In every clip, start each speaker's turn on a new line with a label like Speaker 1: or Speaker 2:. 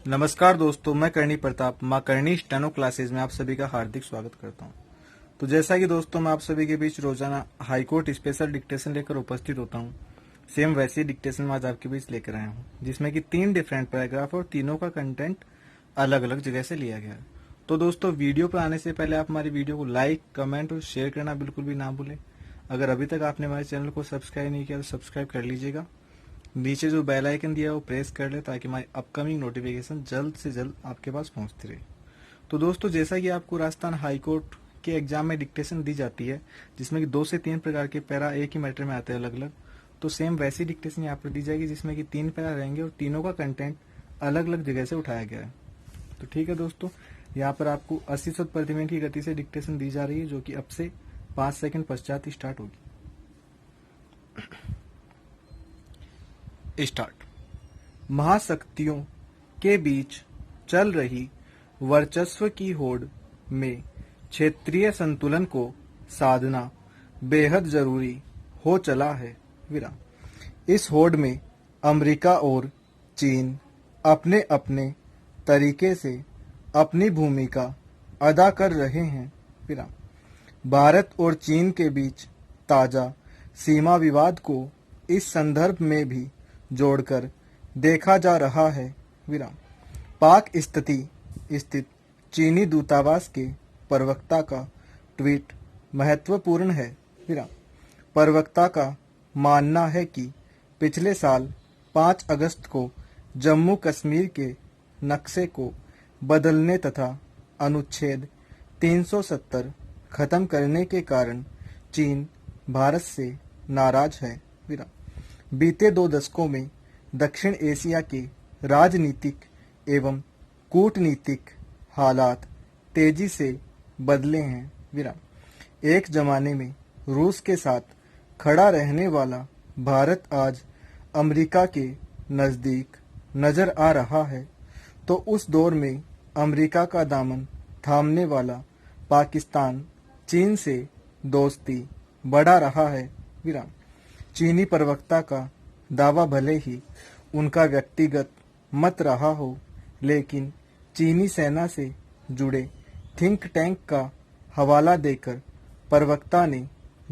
Speaker 1: नमस्कार दोस्तों, मैं करणी प्रताप माँ करणी स्टेनो क्लासेज में आप सभी का हार्दिक स्वागत करता हूँ। तो जैसा कि दोस्तों मैं आप सभी के बीच रोजाना हाईकोर्ट स्पेशल डिक्टेशन लेकर उपस्थित होता हूँ, सेम वैसी डिक्टेशन मैं आज आपके बीच लेकर आया हूँ, जिसमें कि 3 डिफरेंट पैराग्राफ और तीनों का कंटेंट अलग अलग जगह से लिया गया है। तो दोस्तों वीडियो पर आने से पहले आप हमारी वीडियो को लाइक, कमेंट और शेयर करना बिल्कुल भी ना भूलें। अगर अभी तक आपने हमारे चैनल को सब्सक्राइब नहीं किया तो सब्सक्राइब कर लीजिएगा। नीचे जो बेल आइकन दिया है वो प्रेस कर ले ताकि हमारी अपकमिंग नोटिफिकेशन जल्द से जल्द आपके पास पहुंचती रहे। तो दोस्तों जैसा कि आपको राजस्थान हाई कोर्ट के एग्जाम में डिक्टेशन दी जाती है, जिसमें कि 2 से 3 प्रकार के पैरा एक ही मैटर में आते हैं अलग अलग, तो सेम वैसी डिक्टेशन यहाँ पर दी जाएगी जिसमें कि 3 पैरा रहेंगे और तीनों का कंटेंट अलग अलग जगह से उठाया गया है। तो ठीक है दोस्तों, यहाँ पर आपको 80 शब्द प्रति मिनट की गति से डिक्टेशन दी जा रही है, जो कि अब से 5 सेकंड पश्चात स्टार्ट होगी। स्टार्ट। महाशक्तियों के बीच चल रही वर्चस्व की होड़ में क्षेत्रीय संतुलन को साधना बेहद जरूरी हो चला है। विराम। इस होड़ में अमेरिका और चीन अपने अपने तरीके से अपनी भूमिका अदा कर रहे हैं। विराम। भारत और चीन के बीच ताजा सीमा विवाद को इस संदर्भ में भी जोड़कर देखा जा रहा है। विराम। पाक स्थित चीनी दूतावास के प्रवक्ता का ट्वीट महत्वपूर्ण है। विराम। प्रवक्ता का मानना है कि पिछले साल 5 अगस्त को जम्मू कश्मीर के नक्शे को बदलने तथा अनुच्छेद 370 खत्म करने के कारण चीन भारत से नाराज है। विराम। बीते 2 दशकों में दक्षिण एशिया के राजनीतिक एवं कूटनीतिक हालात तेजी से बदले हैं। विराम। एक जमाने में रूस के साथ खड़ा रहने वाला भारत आज अमेरिका के नजदीक नजर आ रहा है, तो उस दौर में अमेरिका का दामन थामने वाला पाकिस्तान चीन से दोस्ती बढ़ा रहा है। विराम। चीनी प्रवक्ता का दावा भले ही उनका व्यक्तिगत मत रहा हो, लेकिन चीनी सेना से जुड़े थिंक टैंक का हवाला देकर प्रवक्ता ने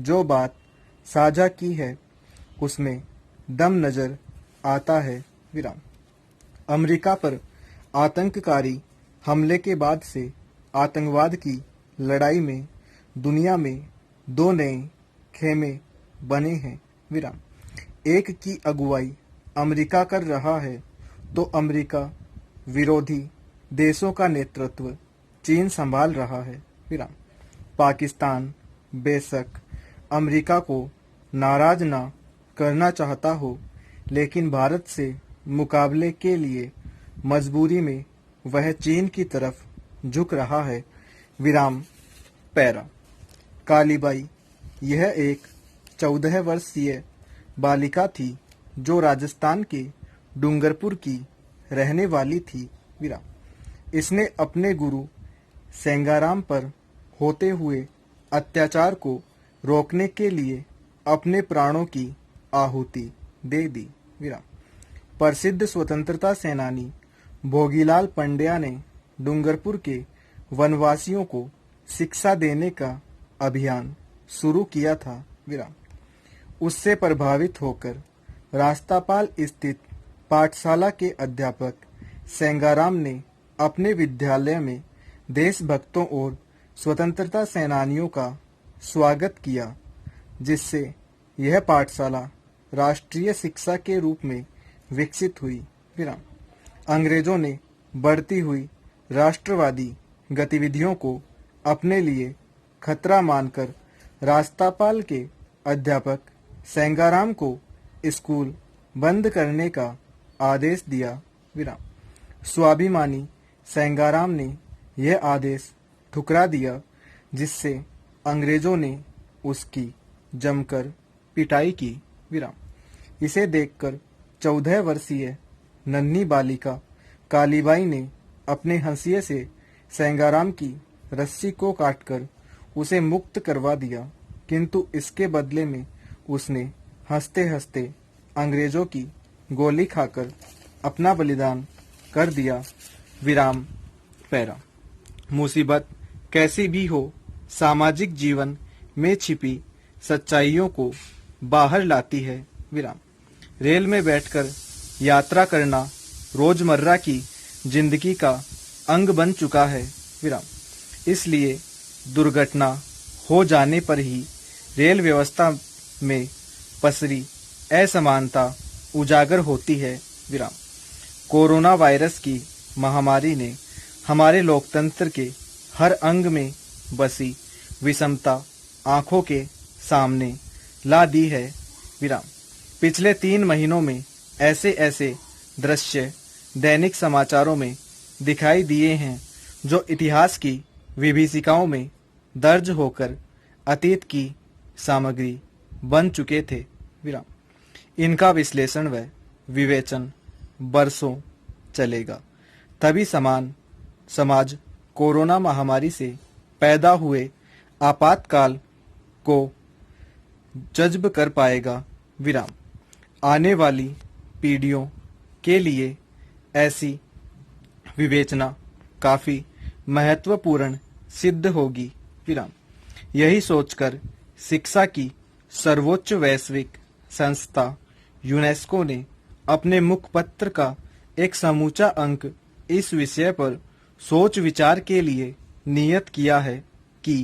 Speaker 1: जो बात साझा की है उसमें दम नजर आता है। विराम। अमेरिका पर आतंककारी हमले के बाद से आतंकवाद की लड़ाई में दुनिया में 2 नए खेमे बने हैं। विराम। एक की अगुवाई अमेरिका कर रहा है, तो अमेरिका विरोधी देशों का नेतृत्व चीन संभाल रहा है। विराम। पाकिस्तान बेशक अमेरिका को नाराज ना करना चाहता हो, लेकिन भारत से मुकाबले के लिए मजबूरी में वह चीन की तरफ झुक रहा है। विराम। पैरा। कालीबाई यह एक 14 वर्षीय बालिका थी जो राजस्थान के डूंगरपुर की रहने वाली थी। विराम। इसने अपने गुरु सेंगाराम पर होते हुए अत्याचार को रोकने के लिए अपने प्राणों की आहुति दे दी। विराम। प्रसिद्ध स्वतंत्रता सेनानी भोगीलाल पंड्या ने डूंगरपुर के वनवासियों को शिक्षा देने का अभियान शुरू किया था। विराम। उससे प्रभावित होकर रास्तापाल स्थित पाठशाला के अध्यापक सेंगाराम ने अपने विद्यालय में देशभक्तों और स्वतंत्रता सेनानियों का स्वागत किया, जिससे यह पाठशाला राष्ट्रीय शिक्षा के रूप में विकसित हुई। विराम। अंग्रेजों ने बढ़ती हुई राष्ट्रवादी गतिविधियों को अपने लिए खतरा मानकर रास्तापाल के अध्यापक सेंगाराम को स्कूल बंद करने का आदेश दिया। विराम। स्वाभिमानी सेंगाराम ने यह आदेश ठुकरा दिया, जिससे अंग्रेजों ने उसकी जमकर पिटाई की। विराम। इसे देखकर 14 वर्षीय नन्ही बालिका कालीबाई ने अपने हंसिये से सेंगाराम की रस्सी को काटकर उसे मुक्त करवा दिया, किंतु इसके बदले में उसने हंसते हंसते अंग्रेजों की गोली खाकर अपना बलिदान कर दिया। विराम पैरा। मुसीबत कैसी भी हो, सामाजिक जीवन में छिपी सच्चाइयों को बाहर लाती है। विराम। रेल में बैठकर यात्रा करना रोजमर्रा की जिंदगी का अंग बन चुका है। विराम। इसलिए दुर्घटना हो जाने पर ही रेल व्यवस्था में पसरी असमानता उजागर होती है। विराम। कोरोना वायरस की महामारी ने हमारे लोकतंत्र के हर अंग में बसी विषमता आंखों के सामने ला दी है। विराम। पिछले 3 महीनों में ऐसे ऐसे दृश्य दैनिक समाचारों में दिखाई दिए हैं जो इतिहास की विभीषिकाओं में दर्ज होकर अतीत की सामग्री बन चुके थे। विराम। इनका विश्लेषण व विवेचन बरसों चलेगा, तभी समाज कोरोना महामारी से पैदा हुए आपातकाल को जज्ब कर पाएगा। विराम। आने वाली पीढ़ियों के लिए ऐसी विवेचना काफी महत्वपूर्ण सिद्ध होगी। विराम। यही सोचकर शिक्षा की सर्वोच्च वैश्विक संस्था यूनेस्को ने अपने मुखपत्र का एक समूचा अंक इस विषय पर सोच विचार के लिए नियत किया है कि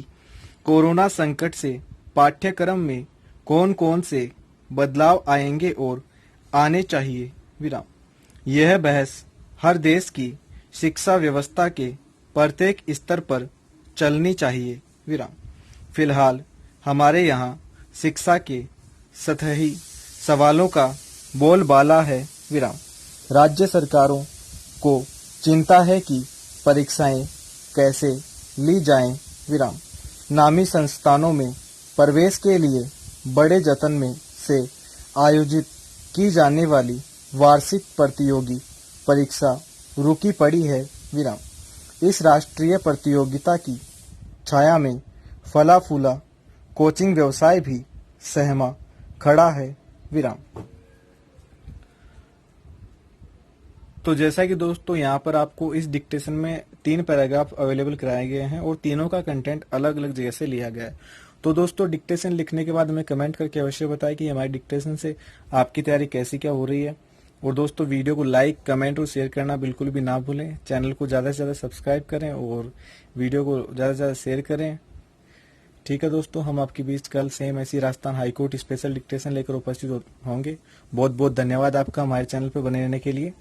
Speaker 1: कोरोना संकट से पाठ्यक्रम में कौन कौन से बदलाव आएंगे और आने चाहिए। विराम। यह बहस हर देश की शिक्षा व्यवस्था के प्रत्येक स्तर पर चलनी चाहिए। विराम। फिलहाल हमारे यहाँ शिक्षा के सतही सवालों का बोलबाला है। विराम। राज्य सरकारों को चिंता है कि परीक्षाएं कैसे ली जाएं। विराम। नामी संस्थानों में प्रवेश के लिए बड़े जतन में से आयोजित की जाने वाली वार्षिक प्रतियोगी परीक्षा रुकी पड़ी है। विराम। इस राष्ट्रीय प्रतियोगिता की छाया में फला फूला कोचिंग व्यवसाय भी सहमा खड़ा है। विराम। तो जैसा कि दोस्तों यहाँ पर आपको इस डिक्टेशन में 3 पैराग्राफ अवेलेबल कराए गए हैं और तीनों का कंटेंट अलग अलग जगह से लिया गया है। तो दोस्तों डिक्टेशन लिखने के बाद हमें कमेंट करके अवश्य बताएं कि हमारी डिक्टेशन से आपकी तैयारी कैसी क्या हो रही है। और दोस्तों वीडियो को लाइक, कमेंट और शेयर करना बिल्कुल भी ना भूलें। चैनल को ज़्यादा से ज़्यादा सब्सक्राइब करें और वीडियो को ज़्यादा से ज़्यादा शेयर करें। ठीक है दोस्तों, हम आपके बीच कल सेम ऐसी राजस्थान हाईकोर्ट स्पेशल डिक्टेशन लेकर उपस्थित होंगे। बहुत बहुत धन्यवाद आपका हमारे चैनल पर बने रहने के लिए।